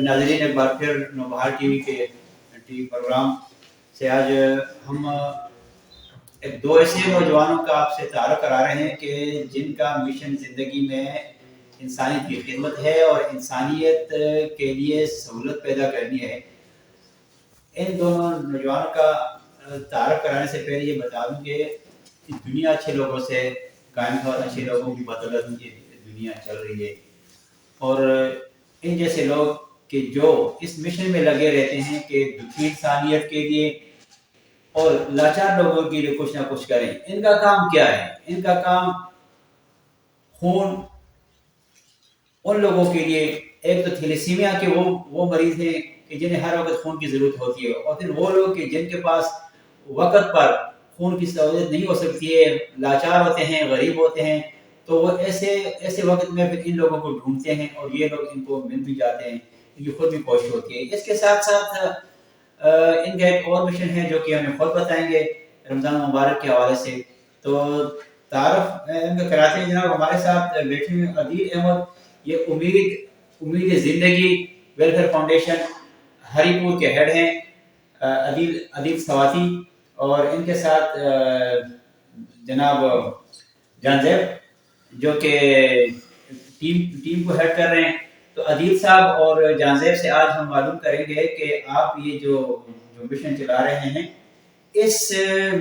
ناظرین، ایک بار پھر نوبہار ٹی وی کے ٹی وی پروگرام سے آج ہم ایک دو ایسے نوجوانوں کا آپ سے تعارف کرا رہے ہیں کہ جن کا مشن زندگی میں انسانیت کی خدمت ہے اور انسانیت کے لیے سہولت پیدا کرنی ہے۔ ان دونوں نوجوانوں کا تعارف کرانے سے پہلے یہ بتا دوں کہ دنیا اچھے لوگوں سے قائم ہے اور اچھے لوگوں کی بدولت یہ دنیا چل رہی ہے، اور ان جیسے لوگ کہ جو اس مشن میں لگے رہتے ہیں کہ دکھی انسانیت کے لیے اور لاچار لوگوں کے لیے کچھ نہ کچھ کریں۔ ان کا کام کیا ہے؟ ان کا کام خون ان لوگوں کے لیے، ایک تو تھیلیسیمیا کے وہ مریض ہیں کہ جنہیں ہر وقت خون کی ضرورت ہوتی ہے، اور پھر وہ لوگ کہ جن کے پاس وقت پر خون کی سہولت نہیں ہو سکتی ہے، لاچار ہوتے ہیں، غریب ہوتے ہیں، تو وہ ایسے وقت میں پھر ان لوگوں کو ڈھونڈتے ہیں اور یہ لوگ ان کو مل بھی جاتے ہیں، ان کی خود بھی کوشش ہوتی ہے۔ اس کے ساتھ ساتھ ان کا ایک اور مشن ہے جو کہ ہمیں خود بتائیں گے رمضان مبارک کے حوالے سے۔ تو تعارف ان کا کراتے ہیں۔ جناب ہمارے ساتھ بیٹھے ہوئے عدیل احمد، یہ امید زندگی ویلفیئر فاؤنڈیشن ہری پور کے ہیڈ ہیں، عدیل سواتی، اور ان کے ساتھ جناب جان زیب جو کہ ٹیم کو ہیڈ کر رہے ہیں۔ تو عدیل صاحب اور جان زیب سے آج ہم معلوم کریں گے کہ آپ یہ جو مشن چلا رہے ہیں، اس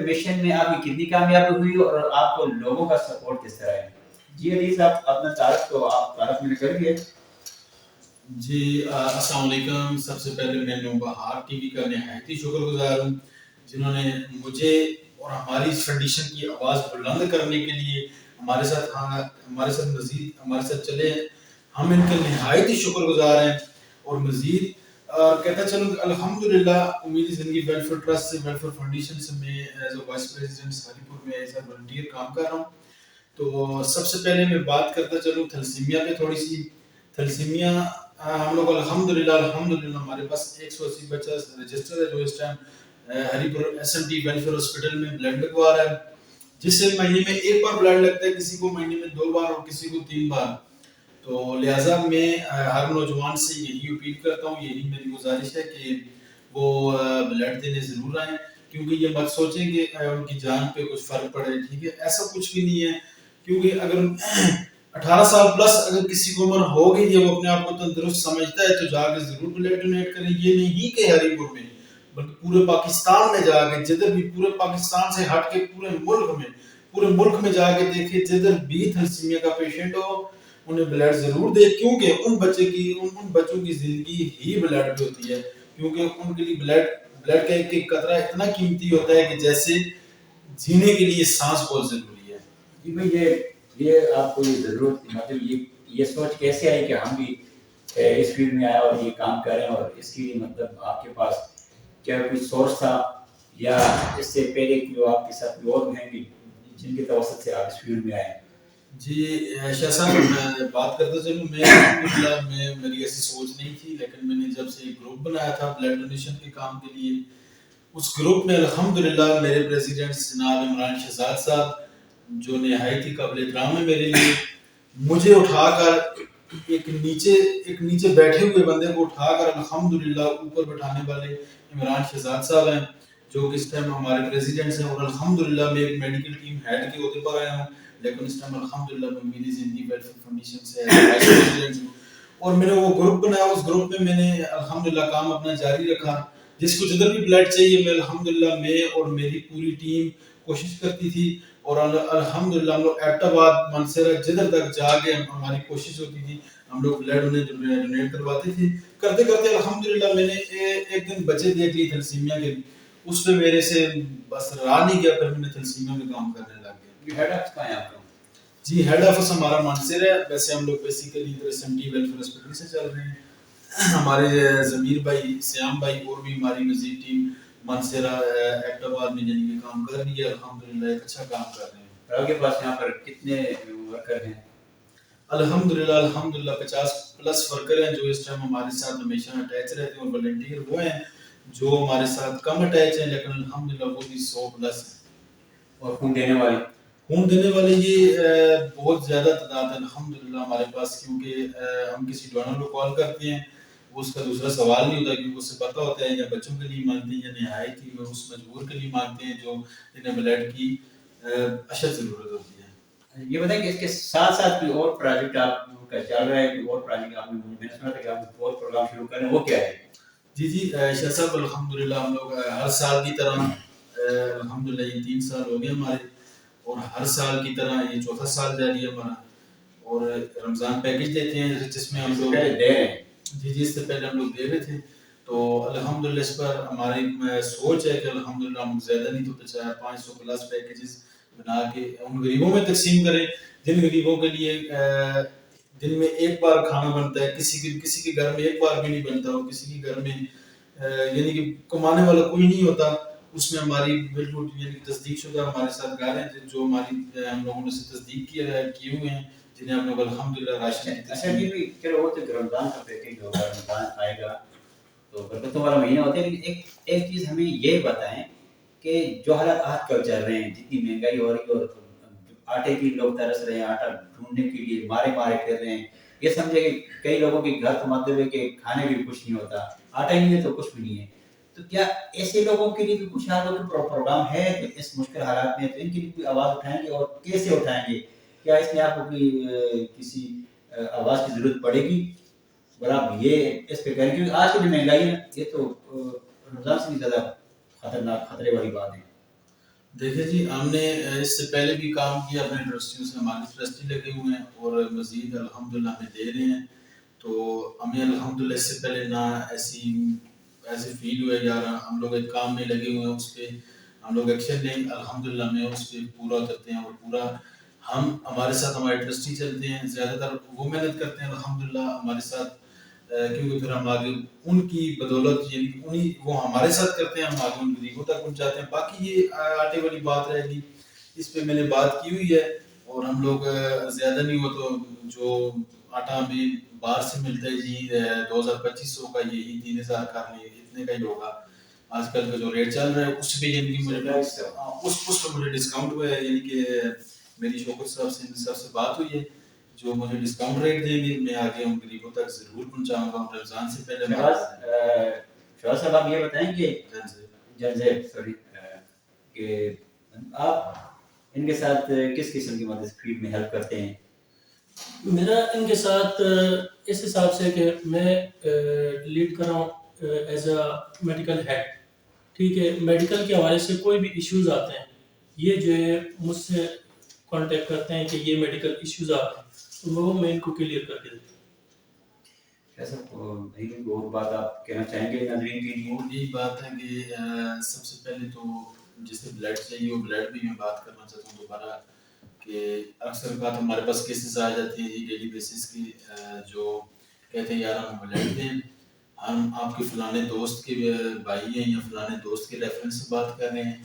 مشن میں آپ کی کتنی کامیابی ہوئی اور آپ کو لوگوں کا سپورٹ کس طرح ہے؟ جی عدیل صاحب، اپنا تعارف میں نے کر دیا۔ جی السلام علیکم۔ سب سے پہلے میں نوبہار ٹی وی کا نہایت ہی شکر گزار ہوں جنہوں نے مجھے اور ہماری اس کنڈیشن کی آواز بلند کرنے کے لیے ہمارے ساتھ چلے ہیں۔ ہم ان کے نہایت ہی شکر گزار ہیں، اور مزید کہتا چلوں کہ الحمدللہ امید زندگی ویلفیئر ٹرسٹ سے، ویلفیئر فاؤنڈیشن سے میں ایز اے وائس پریزیڈنٹ ہری پور میں ایز اے والنٹیئر کام کر رہا ہوں۔ تو سب سے پہلے میں بات کرتا چلوں تھیلیسیمیا پہ تھوڑی سی۔ تھیلیسیمیا ہم لوگ الحمدللہ ہمارے پاس 180 بچہ رجسٹر ہے جو اس time Haripur S M T welfare hospital میں بلڈ لگوا رہا ہے، جس سے مہینے میں ایک بار بلڈ لگتا ہے، کسی کو مہینے میں 2 بار اور کسی کو 3 بار۔ تو لہٰذا میں ہر نوجوان سے یہی اپیل کرتا ہوں، یہی میری گزارش ہے کہ وہ بلڈ دینے ضرور آئیں، کیونکہ یہ مت سوچیں کہ ان کی جان پہ کچھ فرق پڑے، ٹھیک ہے؟ ایسا کچھ بھی نہیں ہے، کیونکہ اگر 18 سال پلس اگر کسی کو عمر ہو گئی ہے، وہ اپنے آپ کو تندرست سمجھتا ہے تو جا کے ضرور بلڈ ڈونیٹ کریں۔ یہ نہیں کہ ہری پور میں بلکہ پورے پاکستان میں جا کے، جدھر بھی پورے پاکستان سے ہٹ کے پورے ملک میں جا کے دیکھیں، جدھر بھی تھیلیسیمیا کا پیشنٹ ہو انہیں بلڈ ضرور دے، کیونکہ ان بچوں کی زندگی ہی بلڈ پہ ہوتی ہے، کیونکہ ان کے لیے بلڈ کا ایک قطرہ اتنا قیمتی ہوتا ہے کہ جیسے جینے کے لیے سانس بہت ضروری ہے۔ جی بھائی، یہ آپ کو یہ ضرورت، مطلب یہ سوچ کیسے آئی کہ ہم بھی اس فیلڈ میں آئے اور یہ کام کریں، اور اس کے لیے مطلب آپ کے پاس کیا کوئی سورس تھا یا اس سے پہلے جو آپ کے ساتھ اور ہیں بھی جن کے توسط سے آپ اس فیلڈ میں آئے؟ جی شاہ صاحب، میں بات کرتا چلوں، میری ایسی سوچ نہیں تھی، لیکن میں نے جب سے ایک گروپ بنایا تھا بلڈ ڈونیشن کے کام کے لیے، اس گروپ میں الحمدللہ میرے پریزیڈنٹ جناب عمران شہزاد صاحب جو نہایت ہی قابل احترام ہے میرے لیے، مجھے اٹھا کر ایک نیچے بیٹھے ہوئے بندے کو اٹھا کر الحمدللہ اوپر بٹھانے والے عمران شہزاد صاحب ہیں، جو کہ اس ٹائم ہمارے پریزیڈنٹ ہیں، اور الحمدللہ میں ایک میڈیکل ٹیم ہیڈ کے عہدے پر آیا ہوں، لیکن اس ٹائم الحمدللہ میں امید زندگی ویلفیئر فاؤنڈیشن سے وائس پریزیڈنٹ ہوں، اور میں نے وہ گروپ بنایا۔ اس گروپ میں میں نے الحمدللہ کام اپنا جاری رکھا، جس کو جدھر بھی بلڈ چاہیے میں الحمدللہ میں اور میری پوری ٹیم کوشش کرتی تھی، اور الحمدللہ ہم لوگ ایبٹ آباد، مانسہرہ جدھر تک جا کے ہماری کوشش ہوتی تھی، ہم لوگ بلڈ ڈونیٹ کرواتے تھے۔ کرتے کرتے الحمدللہ میں نے ایک دن بچے دیکھ لی تھیلیسیمیا کے، اس پہ میرے سے بس رہا نہیں گیا، پھر میں نے تھیلیسیمیا میں کام کرنے لگ گیا۔ ہیڈ آفس کہاں ہے آپ کا؟ جی ہیڈ آفس ہمارا مانسہرہ ہے، ویسے ہم لوگ بیسیکلی ادھر S M T welfare hospital سے چل رہے ہیں۔ ہمارے ضمیر بھائی، سیام بھائی اور بھی ہماری مزید ٹیم مانسہرہ ایبٹ آباد میں جن کے کام کر رہی ہے، الحمدللہ ایک اچھا کام کر رہے ہیں۔ آپ کے پاس یہاں پر کتنے ورکر ہیں؟ الحمدللہ 50+ ورکر ہیں جو اس ٹائم ہمارے ساتھ ہمیشہ اٹیچ رہتے ہیں، اور والنٹیئر وہ ہیں جو ہمارے ساتھ کم اٹیچ ہیں، لیکن الحمدللہ وہ بھی 100+ ہیں۔ اور خون دینے والے یہ بہت زیادہ تعداد ہے الحمدللہ ہمارے پاس، کیونکہ ہم کسی ڈونر کو کال کرتے ہیں، وہ اس کا دوسرا سوال نہیں ہوتا، کیونکہ اس سے پتہ ہوتا ہے یا بچوں کے لیے مانگتے ہیں یا نہایت ہی اس مجبور کے لیے مانگتے ہیں جو انہیں بلڈ کی اشد ضرورت ہوتی ہے۔ یہ بتائیں کہ اس کے ساتھ ساتھ کوئی اور پروجیکٹ آپ کا چل رہا ہے، کوئی اور پروجیکٹ آپ نے، میں نے سنا تھا کہ آپ کوئی اور پروگرام شروع کر رہے ہیں، وہ کیا ہے؟ جی شاہ صاحب الحمدللہ ہم لوگ ہر سال کی طرح الحمدللہ یہ 3 سال ہو گئے ہمارے، اور ہر سال کی طرح یہ 4تھا سال جاری ہے ہمارا، اور رمضان پیکج دیتے ہیں جس میں ہم لوگ دے رہے ہیں۔ جی اس سے پہلے ہم لوگ دے رہے تھے، تو الحمدللہ اس پر ہماری سوچ ہے کہ الحمدللہ ہم زیادہ نہیں تو 500 پلس پیکیجز بنا کے ان غریبوں میں تقسیم کریں جن غریبوں کے لیے دن میں ایک بار کھانا بنتا ہے، کسی کے گھر میں ایک بار بھی نہیں بنتا ہو، کسی کے گھر میں یعنی کہ کمانے والا کوئی نہیں ہوتا، اس میں ہماری بالکل یعنی تصدیق شدہ ہمارے ساتھ گھر ہیں جو ہماری ہم لوگوں نے سے تصدیق کیے ہوئے ہیں، جنہیں ہم لوگ الحمدللہ راشن اچھا جی بھی چلو وہ تو رمضان کا پیکیج ہوگا، رمضان آئے گا تو برکتوں والا مہینہ ہوتا ہے، لیکن ایک چیز ہمیں یہ بتائیں کہ جو حالات آج کل چل رہے ہیں، جتنی مہنگائی ہو رہی ہے اور آٹے کی لوگ ترس رہے ہیں، آٹا ڈھونڈنے کے لیے مارے پھر رہے ہیں، یہ سمجھے کہ کئی لوگوں کے گھر تو مطلب ہے کہ کھانے بھی کچھ نہیں ہوتا، آٹا ہی نہیں ہے تو کچھ بھی نہیں ہے، تو کیا ایسے لوگوں کے لیے بھی کچھ پروگرام ہے کہ اس مشکل حالات میں تو ان کے لیے کوئی آواز اٹھائیں گے اور کیسے اٹھائیں گے؟ کیا اس میں آپ کو کسی آواز کی ضرورت پڑے گی اور آپ یہ اس پہ کریں؟ کیونکہ آج کی جو مہنگائی ہے یہ تو رمضان سے بھی زیادہ خطرناک خطرے والی بات ہے۔ دیکھیں جی ہم نے اس سے پہلے بھی کام کیا اپنے ٹرسٹیوں سے، ہمارے ٹرسٹی لگے ہوئے ہیں اور مزید الحمدللہ ہمیں دے رہے ہیں، تو ہمیں الحمدللہ اس سے پہلے نہ ایسے فیل ہوئے یار ہم لوگ ایک کام میں لگے ہوئے ہیں، اس پہ ہم لوگ ایکشن لیں، الحمدللہ ہمیں اس پہ پورا اترتے ہیں، اور پورا ہمارے ساتھ ہمارے ٹرسٹی چلتے ہیں، زیادہ تر وہ محنت کرتے ہیں الحمدللہ ہمارے ساتھ، کیونکہ پھر ہم آگے ان کی بدولت یعنی وہ ہمارے ساتھ کرتے ہیں، ہم آگے ان غریبوں تک پہنچاتے ہیں۔ باقی یہ آٹے والی بات رہے گی، اس پہ میں نے بات کی ہوئی ہے، اور ہم لوگ زیادہ نہیں ہو تو جو آٹا ہمیں باہر سے ملتا ہے جی 2250 کا، یہی 3000 کا اتنے کا ہی ہوگا آج کل کا جو ریٹ چل رہا ہے، اس پہ یعنی کہ اس پہ مجھے ڈسکاؤنٹ ہوا ہے، یعنی کہ میری شوکت صاحب سے بات ہوئی ہے جو مجھے ڈسکاؤنٹ ریٹ دیں گے، میں آگے ان غریبوں تک ضرور پہنچاؤں گا۔ رمضان سے پہلے شاہ صاحب آپ یہ بتائیں کہ آپ ان کے ساتھ کس قسم کی مدد فیلڈ میں ہیلپ کرتے ہیں؟ میرا ان کے ساتھ اس حساب سے کہ میں لیڈ کر رہا ہوں ایز اے میڈیکل ہیڈ، ٹھیک ہے، میڈیکل کے حوالے سے کوئی بھی ایشوز آتے ہیں، یہ جو ہے مجھ سے کانٹیکٹ کرتے ہیں کہ یہ میڈیکل ایشوز آتے ہیں، تو وہ میں ان کو کلیئر کر کے دیتا ہوں۔ ایسا اور بات آپ کہنا چاہیں گے ناظرین کے لیے؟ اور یہی بات ہے کہ سب سے پہلے تو جسے بلڈ چاہیے وہ بلڈ بھی میں بات کرنا چاہتا ہوں دوبارہ، کہ اکثر اوقات ہمارے پاس کیسز آ جاتی ہیں یہ ڈیلی بیسس کی، جو کہتے ہیں یار ہم بلڈ دیں، ہم آپ کے فلانے دوست کے بھائی ہیں یا فلانے دوست کے ریفرنس سے بات کر رہے ہیں،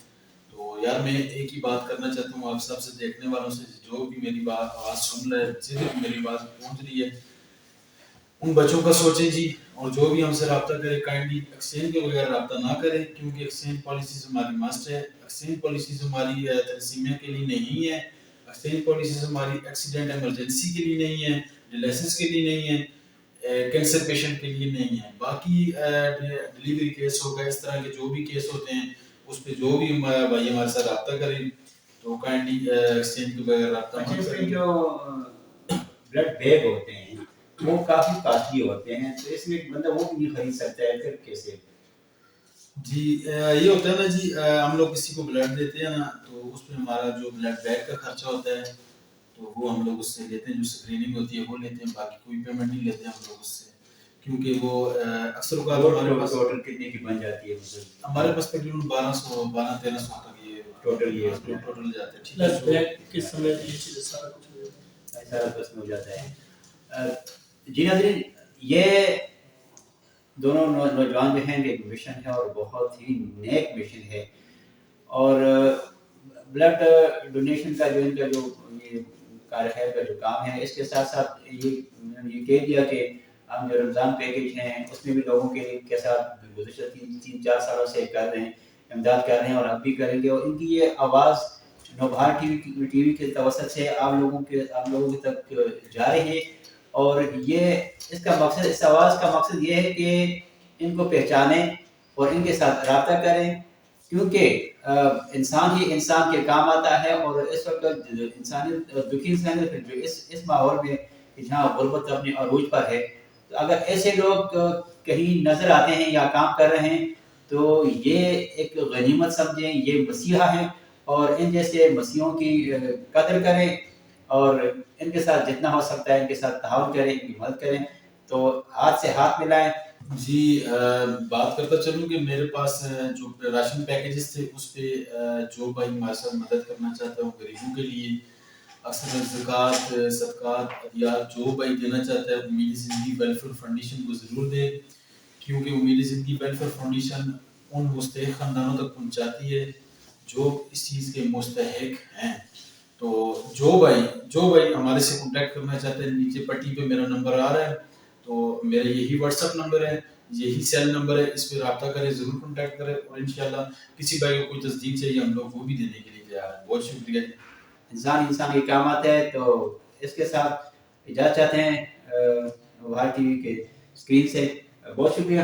تو یار میں ایک ہی بات کرنا چاہتا ہوں آپ سب سے، دیکھنے والوں سے، جو بھی میری بات آواز سن رہے ہیں، جسے بھی میری بات پہنچ رہی ہے، ان بچوں کا سوچیں جی، اور جو بھی ہم سے رابطہ کرے کائنڈلی ایکسچینج کے بغیر رابطہ نہ کریں، کیونکہ ایکسچینج پالیسیز ہماری مسٹ ہے، ایکسچینج پالیسیز ہماری تنظیمیہ کے لیے نہیں ہے، ایکسچینج پالیسیز ہماری ایکسیڈنٹ ایمرجنسی کے لیے نہیں ہے، ڈیلیسس کے لیے نہیں ہے، کینسر پیشنٹ کے لیے نہیں ہے، باقی ڈلیوری کیس ہو گئے، اس طرح کے جو بھی کیس ہوتے ہیں اس پہ جو بھی بھائی ہمارے ساتھ رابطہ کریں تو کائنڈلی ایکسچینج کے بغیر رابطہ اچھا، مت اس میں کریں۔ جو بلڈ بیگ ہوتے ہیں وہ کافی کاسٹلی ہوتے ہیں، تو اس میں بندہ وہ بھی نہیں خرید سکتا ہے، پھر کیسے؟ جی یہ ہوتا ہے نا جی، ہم لوگ کسی کو بلڈ دیتے ہیں نا تو اس پہ ہمارا جو بلڈ بیگ کا خرچہ ہوتا ہے تو وہ ہم لوگ اس سے لیتے ہیں، جو اسکریننگ ہوتی ہے وہ لیتے ہیں، باقی کوئی پیمنٹ نہیں لیتے ہم لوگ اس سے، کیونکہ وہ اکثر اوقات ہمارے پاس ٹوٹل کتنے کی بن جاتی ہے؟ ہمارے پاس تقریباً 1200-1300 تک یہ ٹوٹل جاتے ہیں، ٹھیک پلس ہے، بیگ کے سمے یہ چیزیں سارا کچھ ہو جاتا ہے، سارا بس میں ہو جاتا ہے۔ جی ناظرین، یہ دونوں نوجوان جو ہیں ایک مشن ہے اور بہت ہی نیک مشن ہے، اور بلڈ ڈونیشن کا جو ان کا جو یہ کار خیر کا جو کام ہے، اس کے ساتھ ساتھ یہ کہہ دیا کہ ہم جو رمضان پیکیج ہیں اس میں بھی لوگوں کے ساتھ گزشتہ 3-4 سالوں سے کر رہے ہیں، امداد کر رہے ہیں اور اب بھی کریں گے، اور ان کی یہ آواز نوبہار ٹی وی کے توسط سے آپ لوگوں کے تک جا رہی ہے، اور یہ اس کا مقصد، اس آواز کا مقصد یہ ہے کہ ان کو پہچانیں اور ان کے ساتھ رابطہ کریں، کیونکہ انسان ہی انسان کے کام آتا ہے، اور اس وقت انسانیت دکھی انسانیت جو اس ماحول میں جہاں غربت اپنے عروج پر ہے، تو اگر ایسے لوگ کہیں نظر آتے ہیں یا کام کر رہے ہیں تو یہ ایک غنیمت سمجھیں، یہ مسیحا ہیں، اور ان جیسے مسیحوں کی قدر کریں، اور ان کے ساتھ جتنا ہو سکتا ہے ان کے ساتھ تعاون کریں، ان کی مدد کریں، تو ہاتھ سے ہاتھ ملائیں۔ جی بات کرتا چلوں کہ میرے پاس جو راشن پیکیجز تھے اس پہ جو بھائی ہمارے ساتھ مدد کرنا چاہتا ہوں غریبوں کے لیے، اکثر زکوٰۃ، صدقات، عطیات جو بھائی دینا چاہتا ہے امید زندگی ویلفیئر فاؤنڈیشن کو ضرور دے، کیونکہ امید زندگی ویلفیئر فاؤنڈیشن ان مستحق خاندانوں تک پہنچاتی ہے جو اس چیز کے مستحق ہیں۔ تو جو بھائی ہمارے سے کانٹیکٹ کرنا چاہتے ہیں، نیچے پٹی پہ میرا نمبر آ رہا ہے، تو میرا یہی واٹس ایپ نمبر ہے، یہی سیل نمبر ہے، اس پہ رابطہ کریں، ضرور کانٹیکٹ کریں، اور انشاءاللہ کسی بھائی کو کوئی تصدیق چاہیے ہم لوگ وہ بھی دینے کے لیے تیار ہیں۔ بہت شکریہ جی۔ انسان کے کام آتا ہے، تو اس کے ساتھ اجازت چاہتے ہیں وہاں ٹی وی کے اسکرین سے۔ بہت شکریہ۔